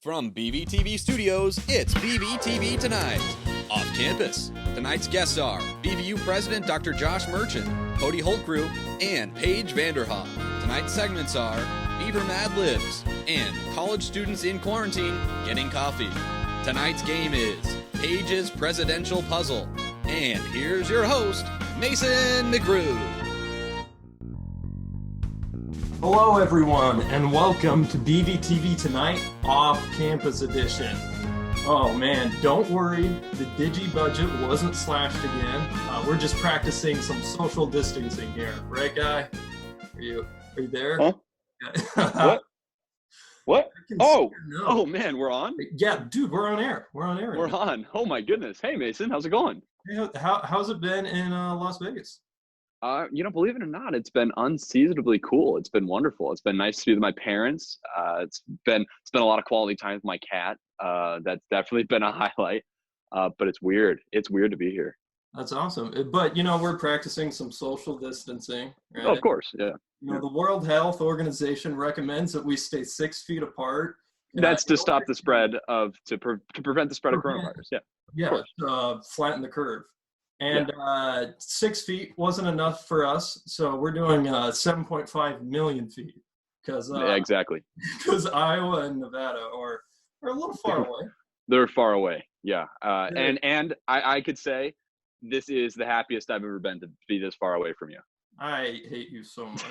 From BVTV Studios, it's BVTV Tonight. Off campus, tonight's guests are BVU President Dr. Josh Merchant, Cody Holtgrew, and Paige Vanderhoff. Tonight's segments are Beaver Mad Libs and college students in quarantine getting coffee. Tonight's game is PAIGE'S Presidential Puzzle. And here's your host, Mason McGrew. Hello, everyone, and welcome to BVTV Tonight Off-Campus Edition. Oh, man, don't worry. The Digi budget wasn't slashed again. We're just practicing some social distancing here. Right, Guy? Are you there? Huh? What? Oh, man, we're on? Yeah, dude, we're on air. We're on air. We're on. Oh, my goodness. Hey, Mason, how's it going? Hey, how's it been in Las Vegas? Believe it or not, it's been unseasonably cool. It's been wonderful. It's been nice to be with my parents. It's been a lot of quality time with my cat. That's definitely been a highlight. But it's weird. It's weird to be here. That's awesome. But, we're practicing some social distancing. Right? Oh, of course, yeah. The World Health Organization recommends that we stay 6 feet apart. That's to stop the spread to prevent the spread of coronavirus. Yeah. Flatten the curve. And 6 feet wasn't enough for us, so we're doing 7.5 million feet because exactly. Because Iowa and Nevada are a little far away. They're far away, yeah. And I could say this is the happiest I've ever been to be this far away from you. I hate you so much.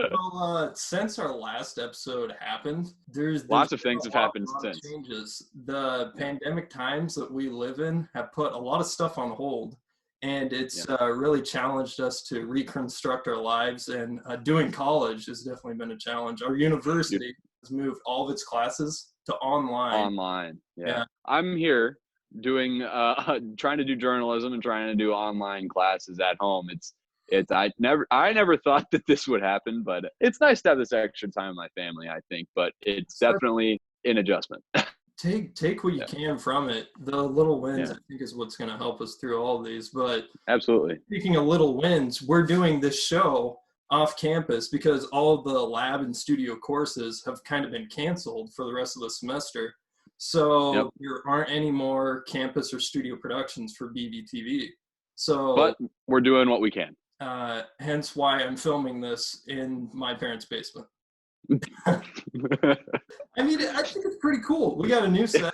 Well, since our last episode happened, there's lots of things have happened since. Changes. The pandemic times that we live in have put a lot of stuff on hold, and it's really challenged us to reconstruct our lives. And doing college has definitely been a challenge. Our university has moved all of its classes to online. Yeah. I'm here doing trying to do journalism and trying to do online classes at home. I never thought that this would happen, but it's nice to have this extra time with my family, I think, but it's definitely an adjustment. Take what you can from it. The little wins, I think, is what's going to help us through all of these. But absolutely. Speaking of little wins, we're doing this show off campus because all of the lab and studio courses have kind of been canceled for the rest of the semester. So there aren't any more campus or studio productions for BVTV. But we're doing what we can. Hence why I'm filming this in my parents' basement. I mean, I think it's pretty cool. We got a new set,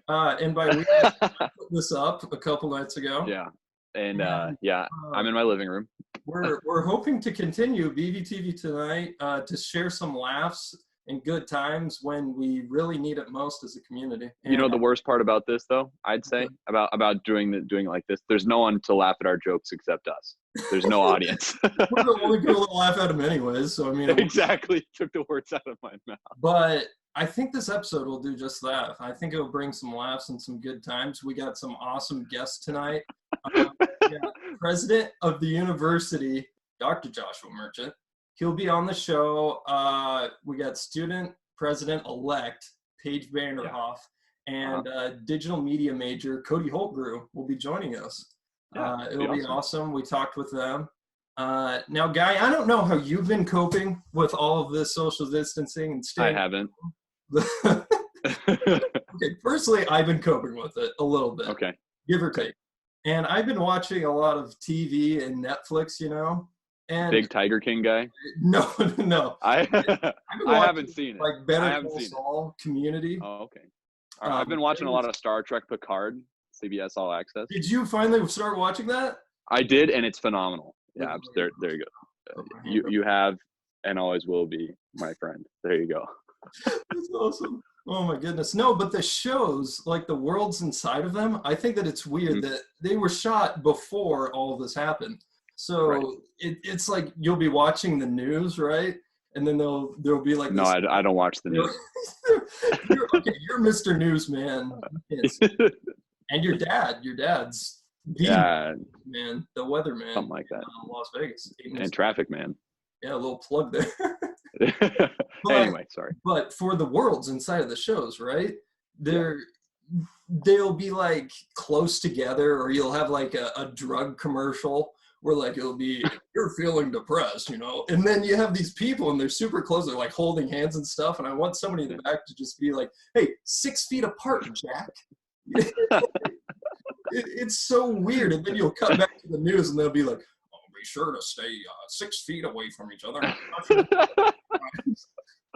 and by we put this up a couple nights ago. Yeah, and I'm in my living room. We're hoping to continue BVTV Tonight to share some laughs and good times when we really need it most as a community. And the worst part about this, though, I'd say about doing it like this, there's no one to laugh at our jokes except us. There's no audience. We're the only people that laugh at them anyways. So I mean, exactly, took the words out of my mouth. But I think this episode will do just that. I think it will bring some laughs and some good times. We got some awesome guests tonight. President of the university, Dr. Joshua Merchant. He'll be on the show. We got student president-elect Paige Vanderhoff and digital media major Cody Holtgrew will be joining us. It'll be awesome. We talked with them. Now, Guy, I don't know how you've been coping with all of this social distancing and staying. I haven't. Okay, personally, I've been coping with it a little bit. Okay. Give or take. And I've been watching a lot of TV and Netflix, And Big Tiger King guy? No. I haven't seen it. Like Better Call Saul, Community. Oh, okay. I've been watching a lot of Star Trek Picard, CBS All Access. Did you finally start watching that? I did, and it's phenomenal. Yeah, there you go. You have and always will be my friend. There you go. That's awesome. Oh my goodness. No, but the shows, like the worlds inside of them, I think that it's weird that they were shot before all of this happened. So it's like you'll be watching the news, right? And then there'll be like no, I don't watch the news. You're Mr. Newsman, and your dad's man, the weatherman, something like that, Las Vegas, and traffic man. Yeah, a little plug there. Anyway, sorry. But for the worlds inside of the shows, right? They'll be like close together, or you'll have like a drug commercial where like it'll be, you're feeling depressed, you know, and then you have these people and they're super close, they're like holding hands and stuff, and I want somebody in the back to just be like, hey, 6 feet apart, Jack. It's so weird. And then you'll cut back to the news and they'll be like, oh, be sure to stay 6 feet away from each other.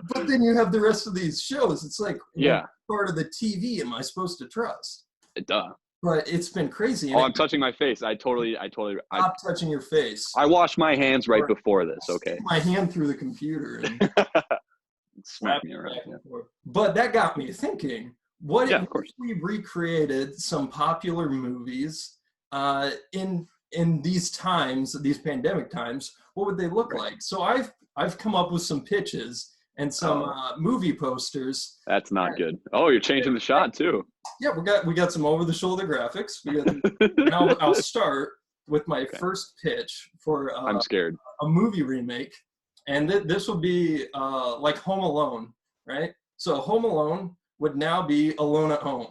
But then you have the rest of these shows. It's like, what part of the TV am I supposed to trust? Duh. But it's been crazy. Oh, I'm touching my face. I totally. Stop touching your face. I washed my hands right before this. Okay. My hand through the computer and smack me around. Yeah. But that got me thinking. What if of course. we recreated some popular movies in these times, these pandemic times? What would they look like? So I've come up with some pitches and some movie posters. That's not good. Oh, you're changing the shot too. Yeah, we got some over-the-shoulder graphics. Now I'll start with my first pitch for I'm scared. A movie remake, and this will be like Home Alone, right? So Home Alone would now be Alone at Home.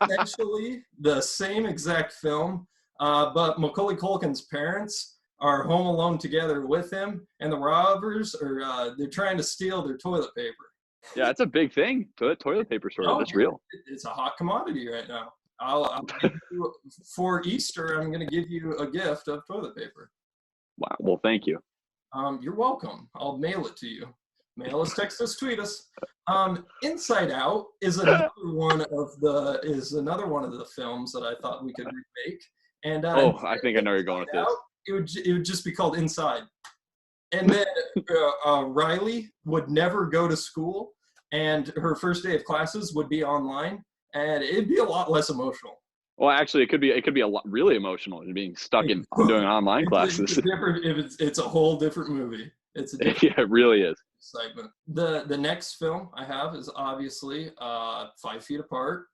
Essentially the same exact film, but Macaulay Culkin's parents are home alone together with him, and the robbers are they're trying to steal their toilet paper. Yeah, it's a big thing. Toilet paper shortage. That's real. It's a hot commodity right now. I'll give you, for Easter, I'm going to give you a gift of toilet paper. Wow. Well, thank you. You're welcome. I'll mail it to you. Mail us, text us, tweet us. Inside Out is another one of the films that I thought we could remake. And I think I know where you're going with this. It would just be called Inside. And then Riley would never go to school, and her first day of classes would be online, and it'd be a lot less emotional. Well, actually, it could be a lot really emotional, being stuck in doing online classes. It's a whole different movie. It's a different yeah, it really is. Segment. The next film I have is obviously 5 Feet Apart,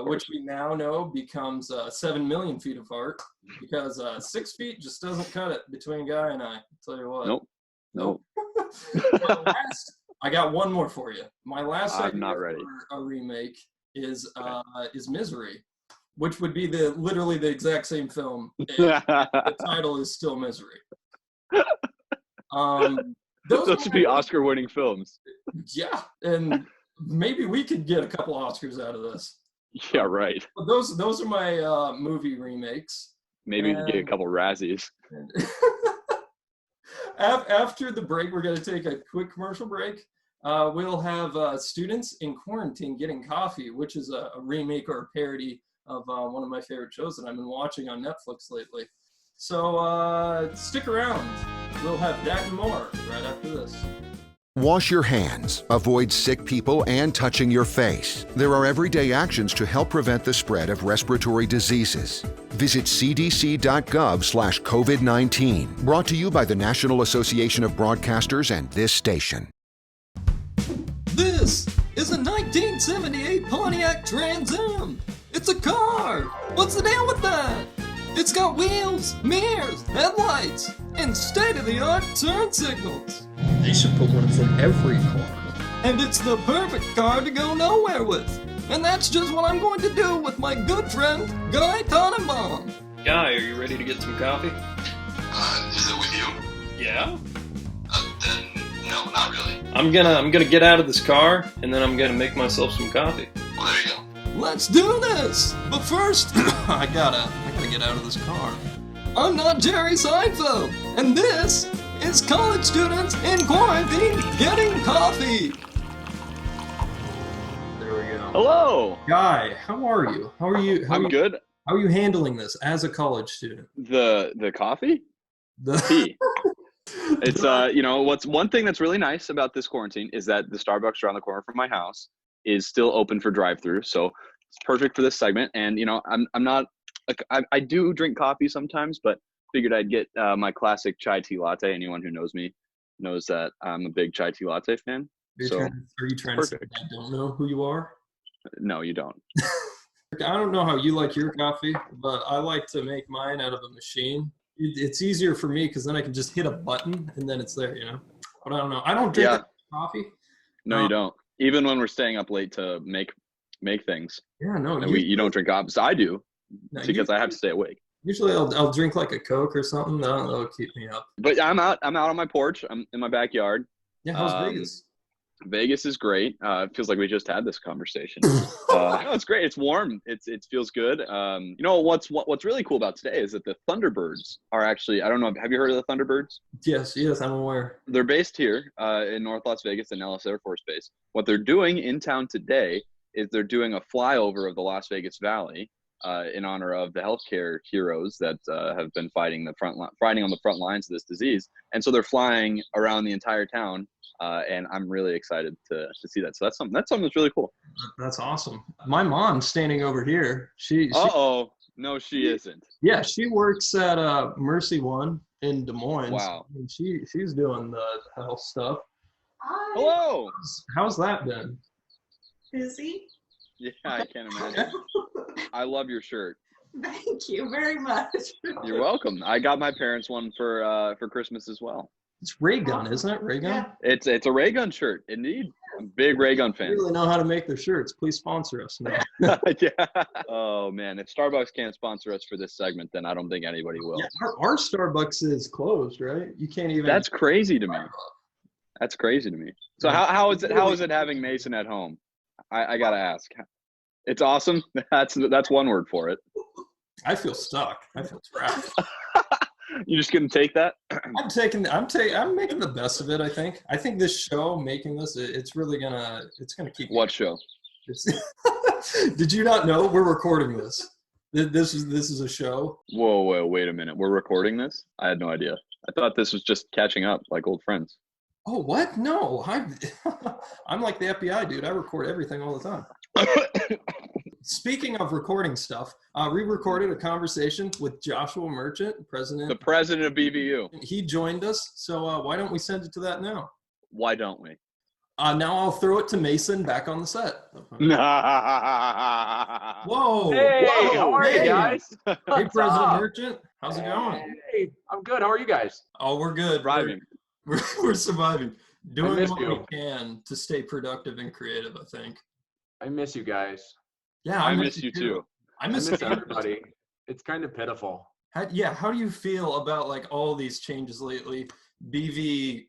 which we now know becomes 7 million feet apart, because 6 feet just doesn't cut it between Guy and I. I'll tell you what. Nope. I got one more for you. My last I'm not ready. For a remake is Misery, which would be literally the exact same film. The title is still Misery. Those would be Oscar-winning films. Yeah, and maybe we could get a couple Oscars out of this. Yeah, right. But those are my movie remakes. Maybe we could get a couple Razzies. After the break, we're going to take a quick commercial break. We'll have Students in Quarantine Getting Coffee, which is a remake or a parody of one of my favorite shows that I've been watching on Netflix lately. So stick around. We'll have that and more right after this. Wash your hands, avoid sick people, and touching your face. There are everyday actions to help prevent the spread of respiratory diseases. Visit cdc.gov/COVID-19. Brought to you by the National Association of Broadcasters and this station. This is a 1978 Pontiac Trans Am. It's a car. What's the deal with that? It's got wheels, mirrors, headlights, and state-of-the-art turn signals. They should put ones in every car. And it's the perfect car to go nowhere with. And that's just what I'm going to do with my good friend, Guy Tannenbaum. Guy, are you ready to get some coffee? Is it with you? Yeah. Then no, not really. I'm gonna get out of this car, and then I'm gonna make myself some coffee. Well, there you go. Let's do this! But first, I gotta get out of this car. I'm not Jerry Seinfeld, and this is College Students in Quarantine Getting Coffee. There we go. Hello. Guy, how are you? I'm good. How are you handling this as a college student? The coffee? The tea. It's what's one thing that's really nice about this quarantine is that the Starbucks around the corner from my house is still open for drive-through, so it's perfect for this segment. And I'm not like I do drink coffee sometimes, but figured I'd get my classic chai tea latte. Anyone who knows me knows that I'm a big chai tea latte fan. Are you trying to say I don't know who you are? No, you don't. I don't know how you like your coffee, but I like to make mine out of a machine. It's easier for me because then I can just hit a button and then it's there, But I don't know. I don't drink coffee. No, you don't. Even when we're staying up late to make things. Yeah, no. You don't drink coffee. So I do, because I have to stay awake. Usually I'll drink like a Coke or something. That'll keep me up. But I'm out on my porch. I'm in my backyard. Yeah, how's Vegas? Vegas is great. It feels like we just had this conversation. No, it's great. It's warm. It feels good. What's really cool about today is that the Thunderbirds are actually, I don't know, have you heard of the Thunderbirds? Yes, I'm aware. They're based here in North Las Vegas at Nellis Air Force Base. What they're doing in town today is they're doing a flyover of the Las Vegas Valley in honor of the healthcare heroes that have been fighting on the front lines of this disease. And so they're flying around the entire town. And I'm really excited to see that. So that's something that's really cool. That's awesome. My mom's standing over here. She No, she isn't. Yeah, she works at Mercy One in Des Moines. Wow. And she's doing the health stuff. Hi. Hello. How's that been? Busy. Yeah, I can't imagine. I love your shirt. Thank you very much. You're welcome. I got my parents one for Christmas as well. It's Ray Gun, isn't it? Ray Gun? Yeah. It's a Ray Gun shirt, indeed. I'm a big Ray Gun They fan. really know how to make their shirts. Please sponsor us now. Yeah. Oh man, if Starbucks can't sponsor us for this segment, then I don't think anybody will. Yeah, our Starbucks is closed, right? You can't even. That's crazy to me. That's crazy to me. So how is it having Mason at home? I gotta ask. It's awesome. That's one word for it. I feel stuck. I feel trapped. You just couldn't take that? I'm making the best of it. I think this show, making this, it's gonna keep. What show? Did you not know we're recording this? This is a show. Whoa, wait a minute. We're recording this? I had no idea. I thought this was just catching up like old friends. Oh, what? No, I'm like the FBI, dude. I record everything all the time. Speaking of recording stuff, we recorded a conversation with Joshua Merchant, the president of BVU. He joined us, so why don't we send it to that now? Why don't we? Now I'll throw it to Mason back on the set. Whoa! Hey, whoa, how are you guys? Hey, What's President up? Merchant, how's it going? Hey, I'm good. How are you guys? Oh, we're good. Thriving. We're surviving. Doing miss what you. we can to stay productive and creative, I think. I miss you guys. Yeah, I miss you too. I I miss everybody. It's kind of pitiful. How do you feel about like all these changes lately? BV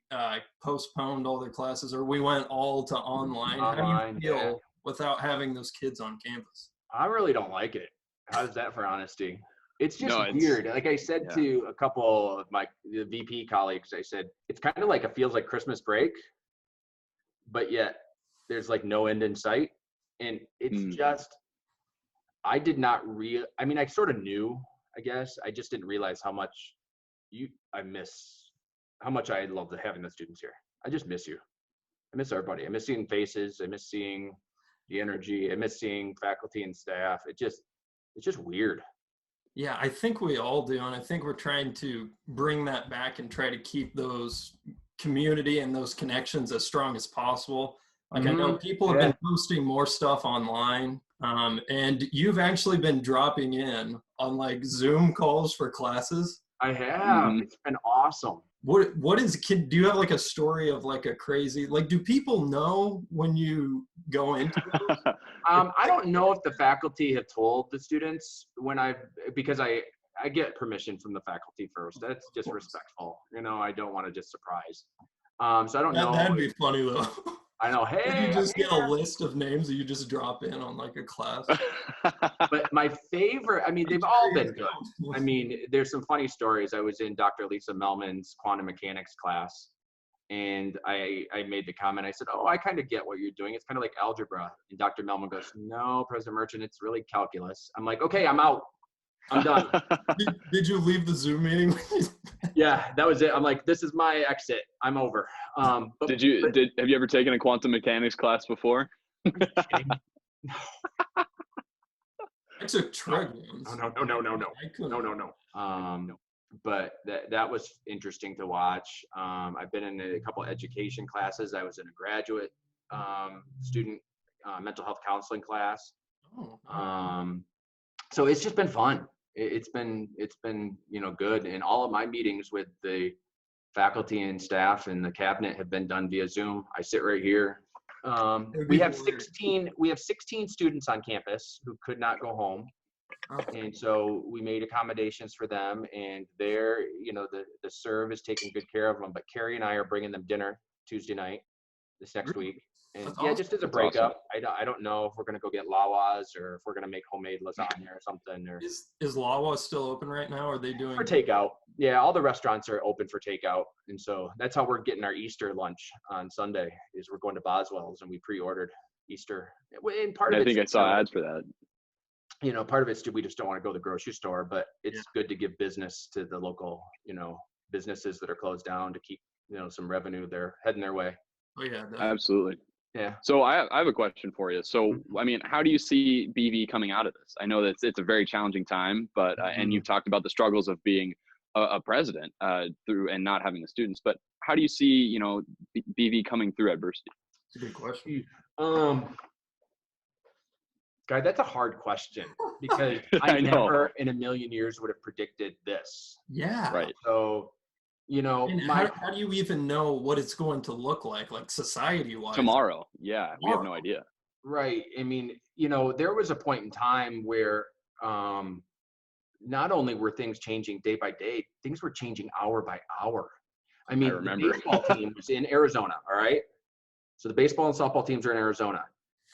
postponed all their classes, or we went all to online. How do you feel without having those kids on campus? I really don't like it. How's that for honesty? It's just weird. Like I said to a couple of the VP colleagues, I said, it's kind of like it feels like Christmas break, but yet there's like no end in sight. And it's just, I did not I mean, I sort of knew, I guess. I just didn't realize how much how much I love having the students here. I just miss you. I miss everybody. I miss seeing faces. I miss seeing the energy. I miss seeing faculty and staff. It's just weird. Yeah, I think we all do. And I think we're trying to bring that back and try to keep those community and those connections as strong as possible. Like I know people have been posting more stuff online, and you've actually been dropping in on like Zoom calls for classes. I have. It's been awesome. Do you have like a story of like a crazy, like, do people know when you go into it? I don't know if the faculty have told the students because I get permission from the faculty first. That's just respectful. I don't want to just surprise. So I don't know. That'd be funny though. I know. Hey, you just get a list of names that you just drop in on like a class. But my favorite, I mean, they've all been good. I mean, there's some funny stories. I was in Dr. Lisa Melman's quantum mechanics class, and I made the comment. I said, I kind of get what you're doing. It's kind of like algebra. And Dr. Melman goes, no, President Merchant, it's really calculus. I'm like, okay, I'm out. I'm done. Did you leave the Zoom meeting? Yeah, that was it. I'm like, this is my exit. I'm over. Have you ever taken a quantum mechanics class before? I took Treg ones. No. But that was interesting to watch. I've been in a couple education classes. I was in a graduate student mental health counseling class. So it's just been fun. It's been good. And all of my meetings with the faculty and staff and the cabinet have been done via Zoom. I sit right here. We have 16 students on campus who could not go home. And so we made accommodations for them, and they're, the serve is taking good care of them. But Carrie and I are bringing them dinner Tuesday night this next week. And That's yeah, awesome. just as a breakup. I don't know if we're going to go get Lawas or if we're going to make homemade lasagna or something. Or Is Lawa still open right now? Are they doing for takeout? Yeah, all the restaurants are open for takeout. And so that's how we're getting our Easter lunch on Sunday, is we're going to Boswell's, and we pre-ordered Easter. And part of I think I saw ads for that. Part of it's we just don't want to go to the grocery store, but it's good to give business to the local, businesses that are closed down to keep, some revenue. They're heading their way. Oh yeah, definitely. Absolutely. Yeah. So I have a question for you. So, I mean, how do you see BV coming out of this? I know that it's a very challenging time, but, and you've talked about the struggles of being a president through and not having the students, but how do you see, BV coming through adversity? That's a good question. Guy, that's a hard question because I know. Never in a million years would have predicted this. Yeah. Right. So, And how do you even know what it's going to look like society-wise? Tomorrow. Yeah. We have no idea. Right. I mean, there was a point in time where not only were things changing day by day, things were changing hour by hour. I mean, the baseball team was in Arizona, all right? So the baseball and softball teams are in Arizona.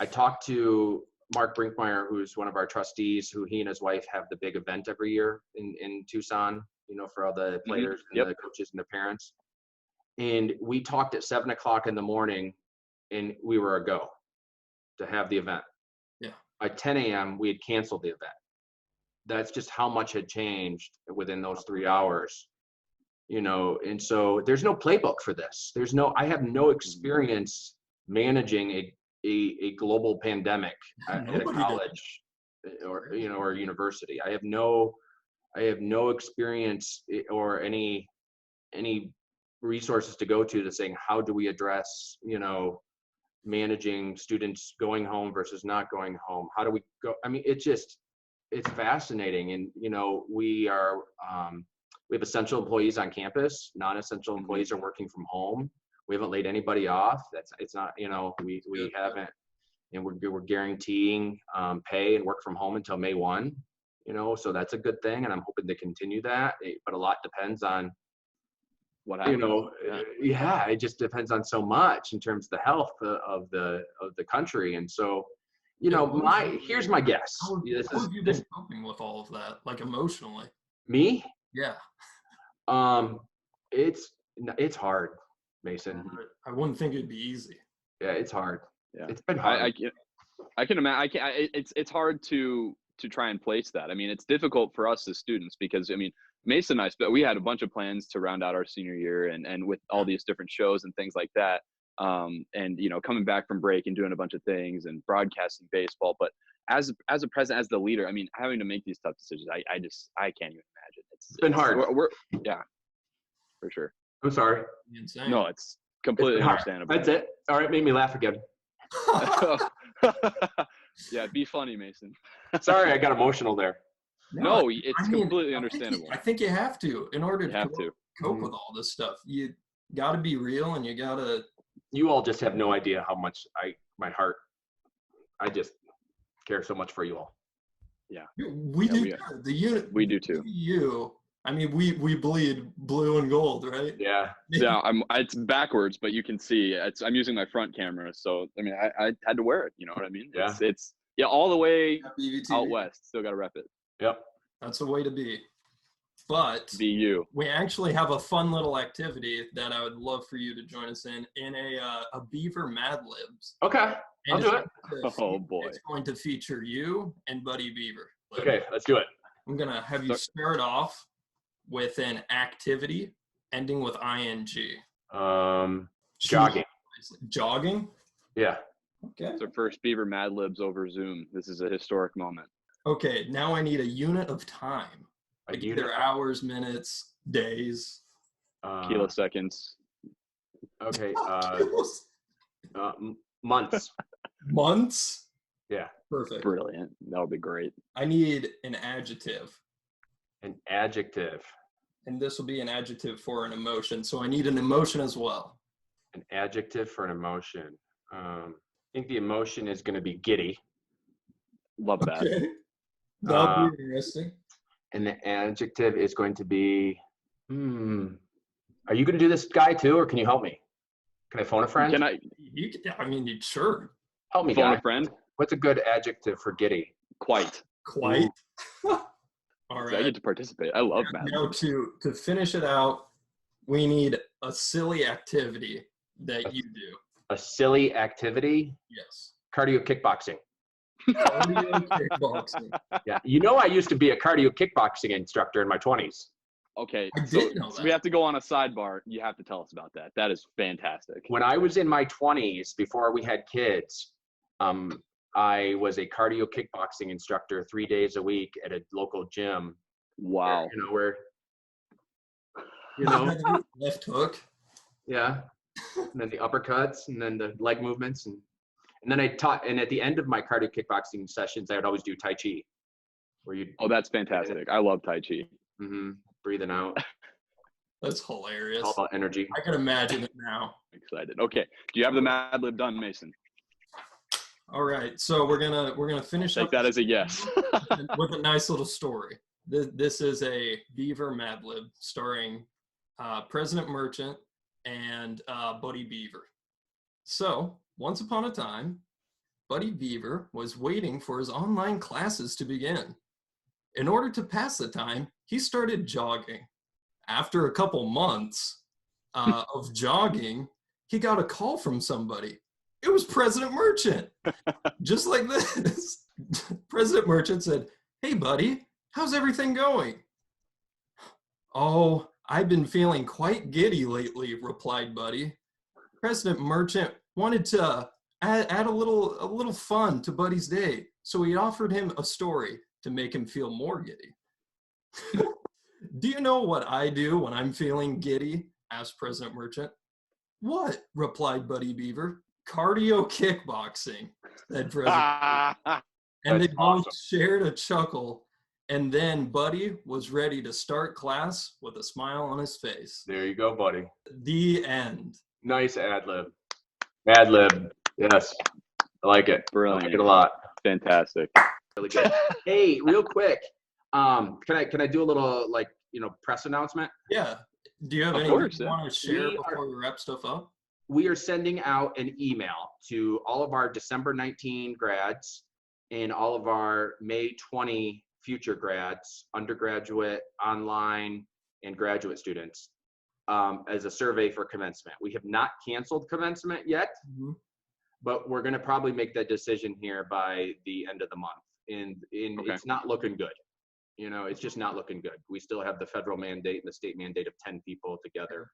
I talked to Mark Brinkmeyer, who's one of our trustees, who he and his wife have the big event every year in Tucson, for all the players and the coaches and their parents. And we talked at 7:00 in the morning, and we were a go to have the event. Yeah. By 10 a.m., we had canceled the event. That's just how much had changed within those 3 hours, and so there's no playbook for this. I have no experience managing a global pandemic at a college or a university. I have no experience or any resources to go to saying, how do we address, managing students going home versus not going home? How do we go? I mean, it's fascinating. And, we have essential employees on campus. Non-essential employees are working from home. We haven't laid anybody off. It's not, we haven't, and we're guaranteeing pay and work from home until May 1, so that's a good thing. And I'm hoping to continue that, but a lot depends on what happens. It just depends on so much in terms of the health of the country. And so, here's my guess. How have you been coping with all of that, emotionally? Me? Yeah. It's hard, Mason. I wouldn't think it'd be easy. Yeah, it's hard. Yeah. It's been hard. I can imagine. It's hard to try and place that. I mean, it's difficult for us as students because, I mean, Mason and I, we had a bunch of plans to round out our senior year and with all these different shows and things like that. And, coming back from break and doing a bunch of things and broadcasting baseball. But as a president, as the leader, I mean, having to make these tough decisions, I can't even imagine. It's been hard. Yeah, for sure. I'm sorry. Insane. No, it's completely understandable. That's it. All right. Made me laugh again. Yeah, be funny, Mason. Sorry, I got emotional there. No, it's completely understandable. I think you have to in order to cope Mm-hmm. with all this stuff. You got to be real, and you got to. You all just have no idea how much I just care so much for you all. Yeah, we do. The unit. We do too. I mean, we bleed blue and gold, right? Yeah. Yeah, it's backwards, but you can see I'm using my front camera, so I mean, I had to wear it. You know what I mean? Yeah. It's all the way BVTV. out west. Still got to rep it. Yep. That's the way to be. But VU. We actually have a fun little activity that I would love for you to join us in a Beaver Mad Libs. Okay, I'll do it. Oh boy. It's going to feature you and Buddy Beaver. Okay, let's do it. I'm gonna have you start off with an activity ending with ing. Jogging. Jogging? Yeah. Okay. It's our first Beaver Mad Libs over Zoom. This is a historic moment. Okay, now I need a unit of time. A Like unit? either hours, minutes, days. Kiloseconds. Okay. Months. Months? Yeah. Perfect. Brilliant. That would be great. I need an adjective. An adjective. And this will be an adjective for an emotion. So I need an emotion as well. An adjective for an emotion. I think the emotion is going to be giddy. Love that. Okay. That'll be interesting. And the adjective is going to be, are you going to do this guy too, or can you help me? Can I phone a friend? Sure. Help me, phone guy. a friend? What's a good adjective for giddy? Quite. All So I right. get to participate. I love Mad Now Libs. to finish it out, we need a silly activity that you do. A silly activity? Yes. Cardio kickboxing. Cardio kickboxing. Yeah. You know, I used to be a cardio kickboxing instructor in my 20s. Okay, I so did know that. we have to go on a sidebar. You have to tell us about that. That is fantastic. When I was in my 20s, before we had kids, I was a cardio kickboxing instructor 3 days a week at a local gym. Wow. Where left hook. Yeah. And then the uppercuts and then the leg movements. And then I taught, and at the end of my cardio kickboxing sessions, I would always do Tai Chi. Oh, that's fantastic. I love Tai Chi. Mm-hmm. Breathing out. That's hilarious. All about energy. I can imagine it now. Excited. Okay. Do you have the Mad Lib done, Mason? All right. So we're gonna finish Take up that as a yes. with a nice little story. This is a Beaver Mad Lib starring President Merchant and Buddy Beaver. So once upon a time, Buddy Beaver was waiting for his online classes to begin. In order to pass the time, he started jogging. After a couple months of jogging, he got a call from somebody. It was President Merchant. Just like this. President Merchant said, "Hey, buddy, how's everything going?" "Oh, I've been feeling quite giddy lately," replied Buddy. President Merchant wanted to add a little fun to Buddy's day, so he offered him a story to make him feel more giddy. "Do you know what I do when I'm feeling giddy?" asked President Merchant. "What?" replied Buddy Beaver. "Cardio kickboxing," said President Merchant. And they both shared a chuckle, and then Buddy was ready to start class with a smile on his face. There you go, buddy. The end. Nice ad lib. Ad lib. Yes. I like it. Brilliant. I like it a lot. Fantastic. Really good. Hey, real quick. Can I do a little press announcement? Yeah. Do you have Of anything course, you yeah. want to share before we wrap stuff up? We are sending out an email to all of our December 19 grads and all of our May 20 future grads, undergraduate, online, and graduate students as a survey for commencement. We have not canceled commencement yet, but we're going to probably make that decision here by the end of the month. And It's not looking good. It's just not looking good. We still have the federal mandate and the state mandate of 10 people together.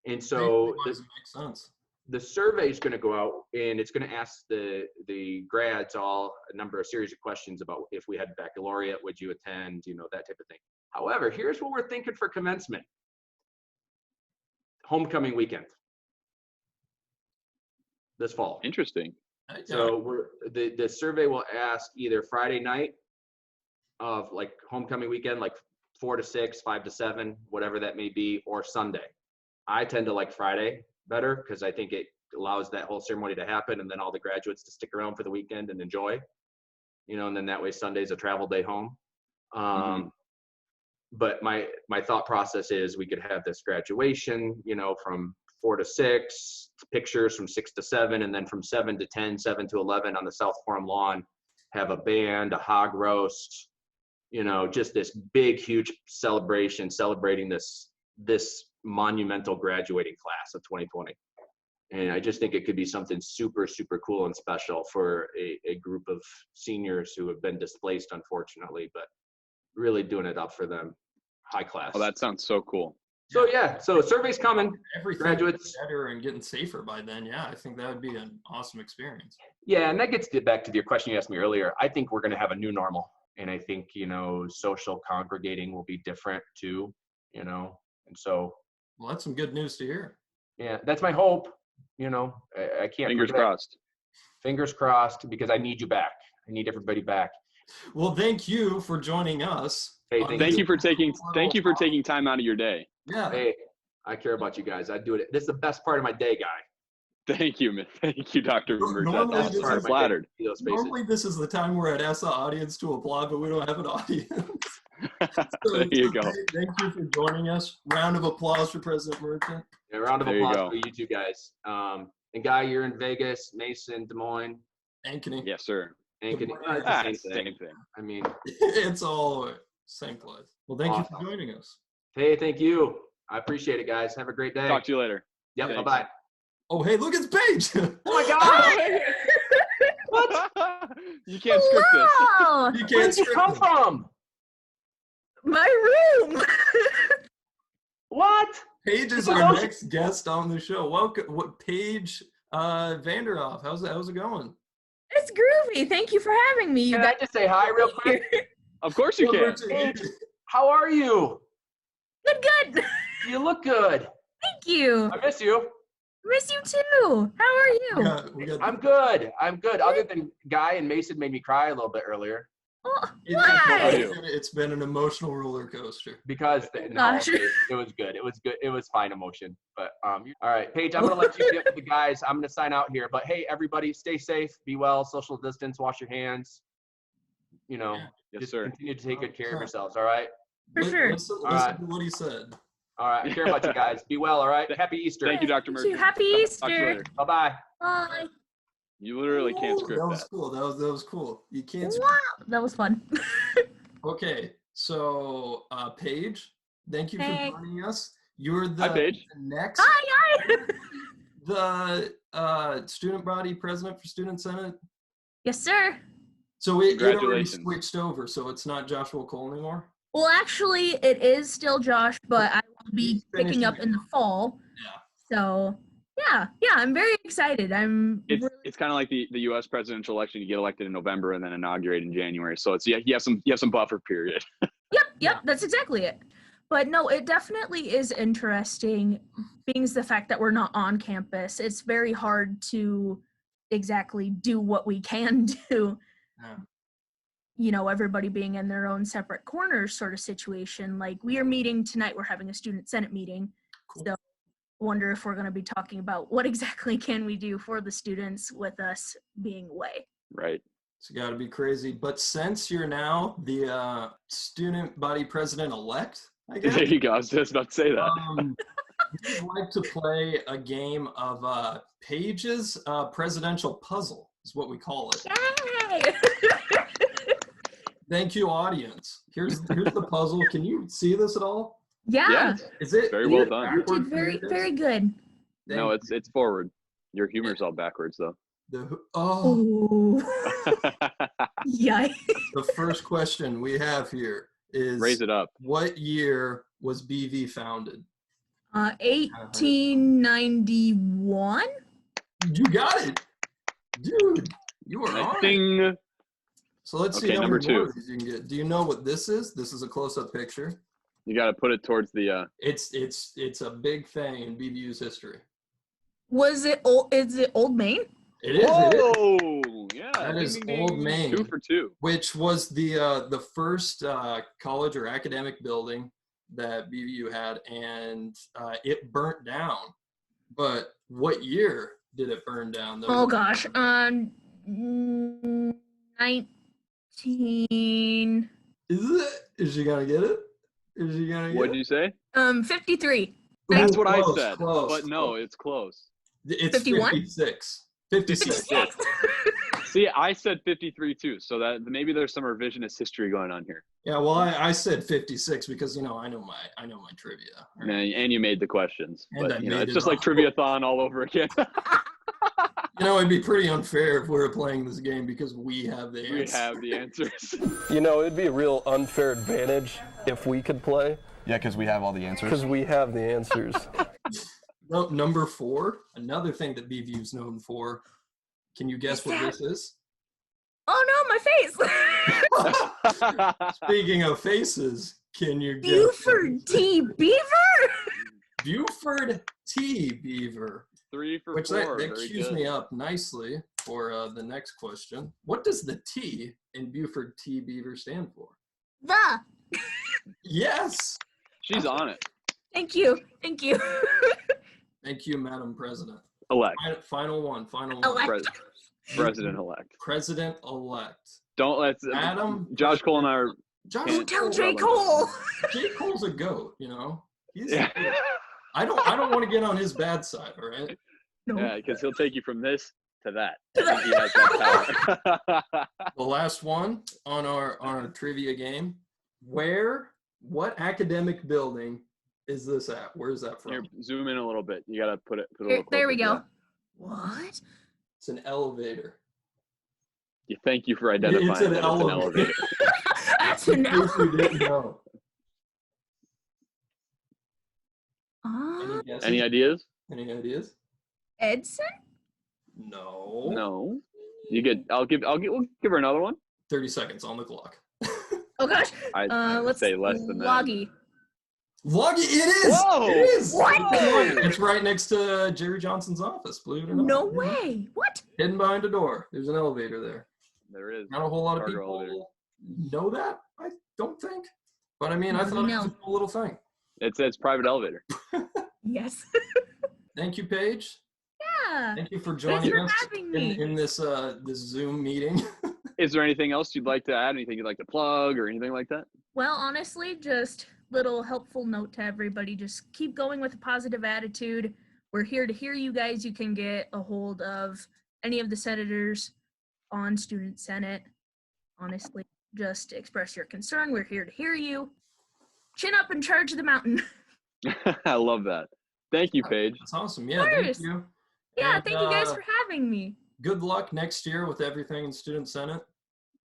And so Makes sense. the survey is going to go out, and it's going to ask the grads all a series of questions about if we had baccalaureate, would you attend, that type of thing. However, here's what we're thinking for commencement. Homecoming weekend this fall. Interesting. So the survey will ask either Friday night of homecoming weekend, 4 to 6, 5 to 7, whatever that may be, or Sunday. I tend to like Friday better because I think it allows that whole ceremony to happen and then all the graduates to stick around for the weekend and enjoy, and then that way Sunday's a travel day home. But my thought process is we could have this graduation, from 4 to 6, pictures from 6 to 7, and then from 7 to 10, 7 to 11 on the South Forum lawn, have a band, a hog roast, just this big, huge celebration celebrating this monumental graduating class of 2020. And I just think it could be something super, super cool and special for a group of seniors who have been displaced, unfortunately, but really doing it up for them. High class. Oh, that sounds so cool. So so survey's coming. Everything Graduates better and getting safer by then. Yeah, I think that would be an awesome experience. Yeah, and that gets back to your question you asked me earlier. I think we're going to have a new normal, and I think social congregating will be different too. And so. Well, that's some good news to hear. Yeah, that's my hope. I can't. Fingers crossed. Fingers crossed, because I need you back. I need everybody back. Well, thank you for joining us. Hey, thank you for taking time out of your day. Yeah. Hey, I care about you guys. I do it. This is the best part of my day, guy. Thank you, Dr. Normally, I'm flattered. Normally, this is the time where I'd ask the audience to applaud, but we don't have an audience. There you go. Thank you for joining us. Round of applause for President Merchant. Yeah, round of There you applause go. for you two guys. And Guy, you're in Vegas. Mason, Des Moines. Ankeny. Yes, sir. Ankeny. Des It's the Same same thing. thing. I mean, It's all same place. Well, thank you Awesome. for joining us. hey, thank you. I appreciate it, guys. Have a great day. Talk to you later. Yep. Thanks. Bye-bye. Oh, hey, look, it's Paige. Oh my God. You can't script this. Wow! You Where can't did you come script it. from? My room! What? Paige is our next guest on the show. Welcome, Paige Vanderhoff. How's it going? It's groovy. Thank you for having me. You Can I guys just say hi real quick? Of course you can. Paige, how are you? Good. You look good. Thank you. I miss you. Miss you too. How are you? We got I'm good. Other than Guy and Mason made me cry a little bit earlier Oh, How are why? you? It's been an emotional roller coaster. because Gosh. it was good. It was good. It was fine emotion. But all right, Paige, I'm gonna let you get with the guys. I'm gonna sign out here. But hey, everybody, stay safe, be well, social distance, wash your hands. You know, Yes, just sir. continue to take good care of yourselves. All right. For sure. Listen right. to what he said. All right. I care about you guys. Be well. All right. Happy Easter. Thank you, Dr. Thank you. Merchant. Happy Talk to you Easter. later. Bye bye. Bye. You literally can't script That was that. cool. That was cool. You can't. Wow. That was fun. Okay, so Paige, thank you Hey. for joining us. You're the Hi, Paige. next Hi. the student body president for Student Senate. Yes, sir. So it already Congratulations. switched over, so it's not Joshua Cole anymore. Well, actually, it is still Josh, but I will be He's picking finishing up it. in the fall. Yeah. So, yeah, I'm very excited. It's kind of like the U.S. presidential election. You get elected in November and then inaugurate in January. So it's you have some buffer period. Yep, that's exactly it. But no, it definitely is interesting, being the fact that we're not on campus. It's very hard to exactly do what we can do. Yeah. You know, everybody being in their own separate corners sort of situation. Like, we are meeting tonight, we're having a student senate meeting. Cool. So wonder if we're going to be talking about what exactly can we do for the students with us being away. Right. It's got to be crazy. But since you're now the student body president-elect, I guess, There you go. I was just about to say that. we'd like to play a game of PAIGE'S presidential puzzle, is what we call it. Yay! Thank you, audience. Here's the puzzle. Can you see this at all? Yeah, Yes. Is it Very is well it done. you backward did for very, you guys? very good. No, it's forward. Your humor's all backwards though. Oh, yikes. The first question we have here is Raise it up. what year was BV founded? 1891? You got it. Dude, you are on it. Ding. So let's see Okay, how number many two. more of these you can get. Do you know what this is? This is a close-up picture. You got to put it towards the. It's a big thing in BVU's history. Was it old? Is it Old Main? It is. It is. Whoa! Yeah. That ding, is ding, ding. Old Main. 2 for 2. Which was the first college or academic building that BVU had, and it burnt down. But what year did it burn down? Though? Oh gosh. 19. Is it? Is she gonna get it? Is she gonna get What it? did you say? 53. That's Ooh, what close, I said. close, But no, close. it's close. It's 51? 56. 56. 56. See, I said 53 too. So that maybe there's some revisionist history going on here. Yeah, well, I said 56 because I know my trivia. And you made the questions. And I But made it's it just like all. Trivia-thon all over again. It'd be pretty unfair if we were playing this game because we have the We answer. have the answers. It'd be a real unfair advantage if we could play, Yeah, because we have all the answers. because we have the answers. No, number 4, another thing that BVU's known for. Can you guess what this is? Oh no, my face. Speaking of faces, can you guess? Buford T. Beaver? Buford T. Beaver. 3 for Which 4. that Very cues good. me up nicely for the next question. What does the T in Buford T. Beaver stand for? The. Yes. She's on it. Thank you. Thank you, Madam President. Elect. Final one. Elect. President-elect. President-elect. Don't let Adam. Josh Cole and I are. Don't tell J. Cole. J. Cole's a goat, you know. Yeah. I don't want to get on his bad side, all right? No. Yeah, because he'll take you from this to that. He has that power. The last one on our trivia game. What academic building is this at? Where is that from? Here, zoom in a little bit. You gotta put a little There we closer. go. What? It's an elevator. Yeah, thank you for identifying It's an that it's an elevator. That's an In case you didn't know. Any guesses? Any ideas? Any ideas? Edson? No. No. We'll give her another one. 30 seconds on the clock. Oh gosh. I'd Let's say less than that. Loggy. Loggy, it is! Whoa! It is! What? It's right next to Jerry Johnson's office, believe it or not. No way. What? Hidden behind a door. There's an elevator there. There is. Not a whole lot of Cargo people elevator. know that, I don't think. But I mean, I thought it was a cool little thing. It's private elevator. Yes. Thank you, Paige. Yeah. Thank you for Thanks joining for us having me. in this Zoom meeting. Is there anything else you'd like to add? Anything you'd like to plug or anything like that? Well, honestly, just little helpful note to everybody. Just keep going with a positive attitude. We're here to hear you guys. You can get a hold of any of the senators on Student Senate. Honestly, just express your concern. We're here to hear you. Chin up and charge the mountain. I love that. Thank you, Paige. That's awesome. Yeah, thank course. you. Yeah, And, thank you guys for having me. Good luck next year with everything in Student Senate.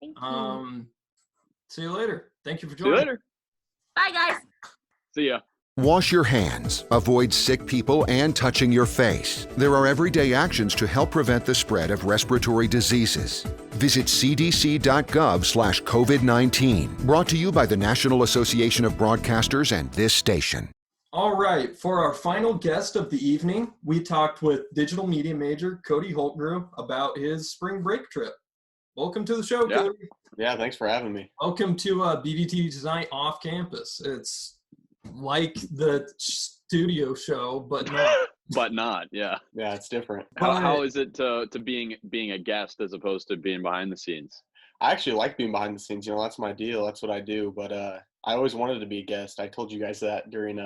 Thank you. See you later. Thank you for See you joining. later. Bye, guys. See ya. Wash your hands, avoid sick people, and touching your face. There are everyday actions to help prevent the spread of respiratory diseases. Visit cdc.gov/COVID-19. Brought to you by the National Association of Broadcasters and this station. All right, for our final guest of the evening, we talked with digital media major Cody Holtgrew about his spring break trip. Welcome to the show, Yeah. Cody. Yeah, thanks for having me. Welcome to BVTV Tonight off campus. It's like the studio show, but not. But not, yeah. Yeah, it's different. How is it to being a guest as opposed to being behind the scenes? I actually like being behind the scenes. You know, that's my deal. That's what I do. But I always wanted to be a guest. I told you guys that during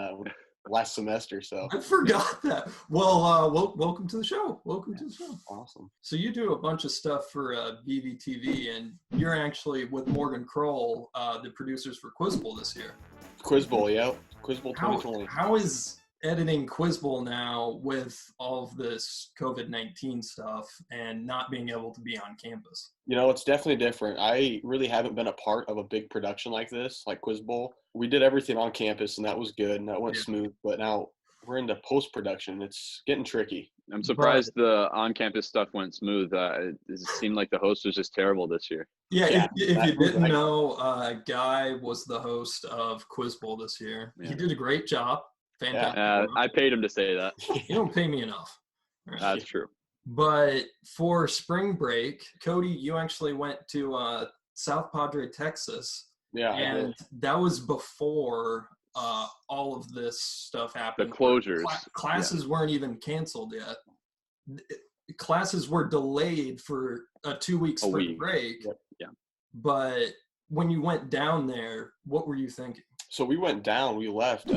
last semester. So I forgot that. Well, welcome to the show. Welcome to the show. Awesome. So you do a bunch of stuff for BVTV, and you're actually with Morgan Kroll, the producers for Quiz Bowl this year. Quiz Bowl, yeah. Quiz Bowl 2020. How is editing Quiz Bowl now with all of this COVID-19 stuff and not being able to be on campus? You know, it's definitely different. I really haven't been a part of a big production like this, like Quiz Bowl. We did everything on campus, and that was good, and that went smooth. But now we're into post-production. It's getting tricky. I'm surprised the on-campus stuff went smooth. It seemed like the host was just terrible this year. Yeah, if you didn't know, Guy was the host of Quiz Bowl this year. Yeah. He did a great job. Fantastic. I paid him to say that. You don't pay me enough. Right. That's true. But for spring break, Cody, you actually went to South Padre, Texas. Yeah. And that was before all of this stuff happened. The closures. Classes weren't even canceled yet. Classes were delayed for a 2-week spring break. Yep. Yeah. But when you went down there, what were you thinking? So we went down. We left.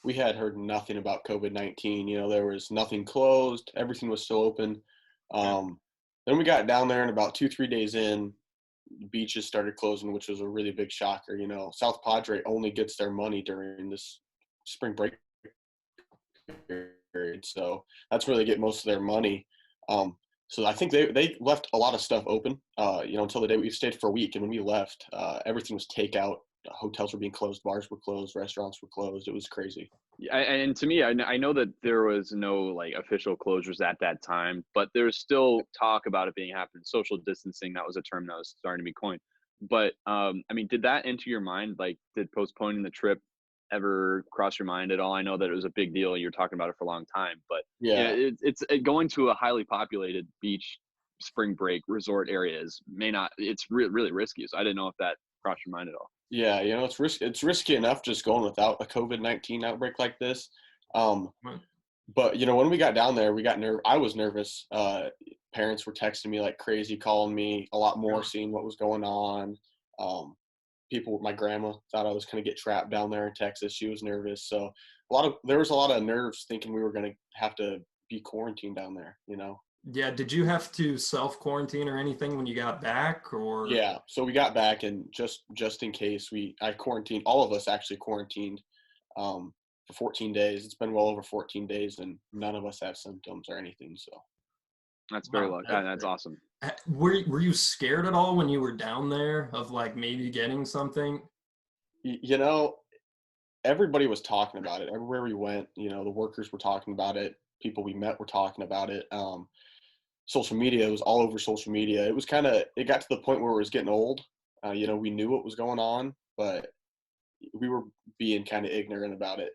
We had heard nothing about COVID-19. You know, there was nothing closed. Everything was still open. Then we got down there, and about 2-3 days in, beaches started closing, which was a really big shocker. You know, South Padre only gets their money during this spring break period, so that's where they get most of their money. So I think they left a lot of stuff open, you know, until the day we stayed for a week. And when we left, everything was takeout. Hotels were being closed, bars were closed, restaurants were closed. It was crazy. Yeah, and to me, I know that there was no like official closures at that time, but there's still talk about it being happening. Social distancing, that was a term that was starting to be coined. But I mean, did that enter your mind? Like, did postponing the trip ever cross your mind at all? I know that it was a big deal. You were talking about it for a long time, but Yeah, it's going to a highly populated beach spring break resort areas it's really risky. So I didn't know if that crossed your mind at all. yeah, you know, it's risky enough just going without a COVID-19 outbreak like this. But when we got down there, I was nervous. Parents were texting me like crazy, calling me a lot more, seeing what was going on. My grandma thought I was going to get trapped down there in Texas. She was nervous. So there was a lot of nerves thinking we were going to have to be quarantined down there, Yeah. Did you have to self-quarantine or anything when you got back, or? Yeah. So we got back, and just in case I quarantined, all of us actually quarantined, for 14 days. It's been well over 14 days and none of us have symptoms or anything. So that's very lucky. That's awesome. Were you scared at all when you were down there of like maybe getting something? Everybody was talking about it. Everywhere we went, the workers were talking about it. People we met were talking about it. Social media, it was all over social media. It got to the point where it was getting old. We knew what was going on, but we were being kind of ignorant about it.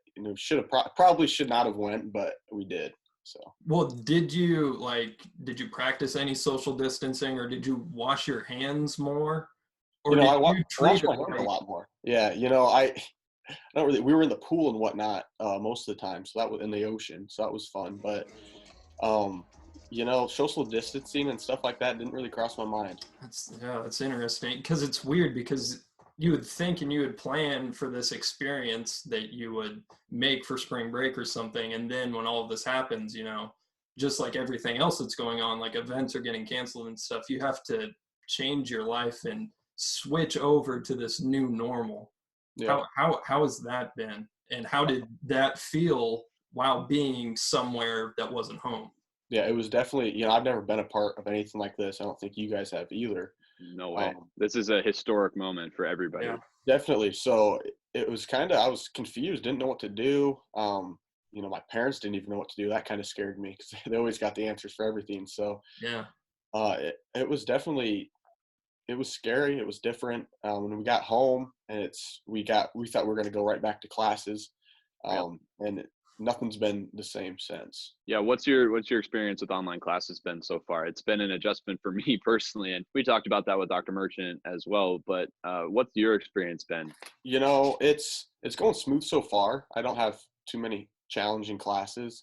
Probably should not have went, but we did. So. Well, did you practice any social distancing, or did you wash your hands more? Or I washed my hands a lot more. Yeah, I don't really. We were in the pool and whatnot most of the time, so that was in the ocean, so that was fun. But social distancing and stuff like that didn't really cross my mind. That's interesting, because it's weird, because you would think and you would plan for this experience that you would make for spring break or something. And then when all of this happens, just like everything else that's going on, like events are getting canceled and stuff, you have to change your life and switch over to this new normal. Yeah. How has that been? And how did that feel while being somewhere that wasn't home? Yeah, it was definitely, I've never been a part of anything like this. I don't think you guys have either. No way. This is a historic moment for everybody. Yeah, definitely. So it was I was confused, didn't know what to do. My parents didn't even know what to do. That kind of scared me because they always got the answers for everything. So yeah, it was scary. It was different. When we got home and we thought we were going to go right back to classes. And nothing's been the same since. Yeah. What's your experience with online classes been so far? It's been an adjustment for me personally, and we talked about that with Dr. Merchant as well, but what's your experience been? It's going smooth so far. I don't have too many challenging classes,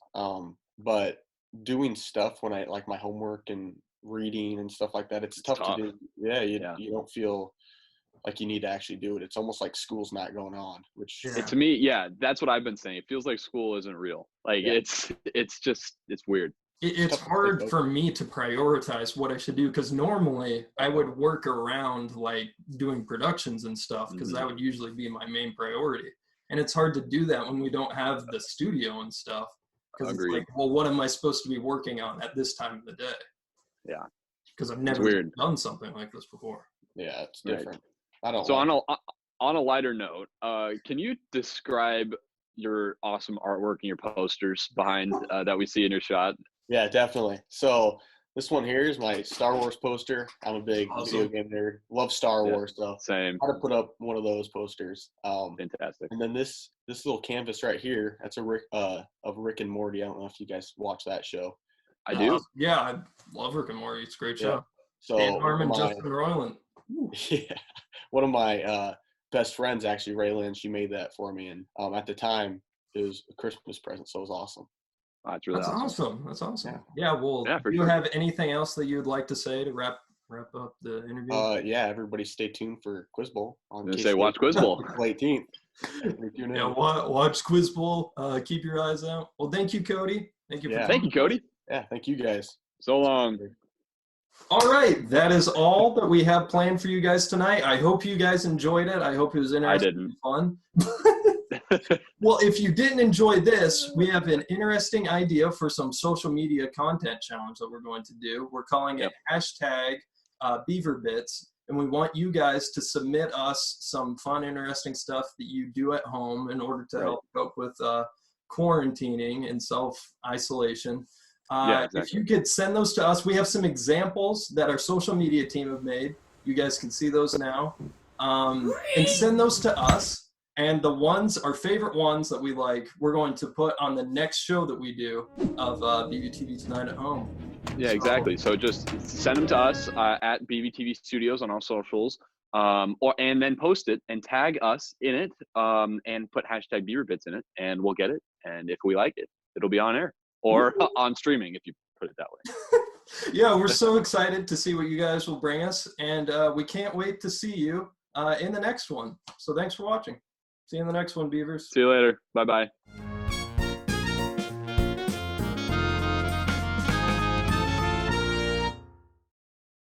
but doing stuff when I like my homework and reading and stuff like that, it's tough to do. Yeah, you don't feel like you need to actually do it. It's almost like school's not going on, which to me, that's what I've been saying. It feels like school isn't real. Like it's weird. It's hard for me to prioritize what I should do, because normally I would work around like doing productions and stuff, because that would usually be my main priority. And it's hard to do that when we don't have the studio and stuff, because it's like, well, what am I supposed to be working on at this time of the day? Yeah, because I've never done something like this before. Yeah, it's different. I don't. So on a lighter note, can you describe your awesome artwork and your posters behind that we see in your shot? Yeah, definitely. So this one here is my Star Wars poster. I'm a big video game nerd. Love Star Wars, so same. I had to put up one of those posters. Fantastic. And then this little canvas right here, that's of Rick and Morty. I don't know if you guys watch that show. I do. Yeah, I love Rick and Morty. It's a great show. Yeah. So Dan Harmon, Justin Roiland. Yeah, one of my best friends, actually, Raylan, she made that for me, and at the time it was a Christmas present, so it was awesome. That's really awesome. That's awesome. Yeah. Well, do you have anything else that you'd like to say to wrap up the interview? Yeah, everybody stay tuned for Quiz Bowl. Watch Quiz Bowl. April 18th. Yeah, watch Quiz Bowl. Keep your eyes out. Well, thank you, Cody. Thank you. Thank you, Cody. Yeah, thank you guys. So long. All right, that is all that we have planned for you guys tonight. I hope you guys enjoyed it. I hope it was interesting and fun. Well, if you didn't enjoy this, we have an interesting idea for some social media content challenge that we're going to do. We're calling it #BeaverBits, and we want you guys to submit us some fun, interesting stuff that you do at home in order to help cope with quarantining and self-isolation. Exactly. If you could send those to us, we have some examples that our social media team have made. You guys can see those now. And send those to us. And our favorite ones that we like, we're going to put on the next show that we do of BVTV Tonight at Home. Yeah, exactly. So just send them to us at BVTV Studios on all socials, and then post it and tag us in it, and put #BeaverBits in it, and we'll get it. And if we like it, it'll be on air or on streaming if you put it that way. Yeah, we're so excited to see what you guys will bring us, and we can't wait to see you in the next one. So thanks for watching. See you in the next one, Beavers. See you later. Bye-bye.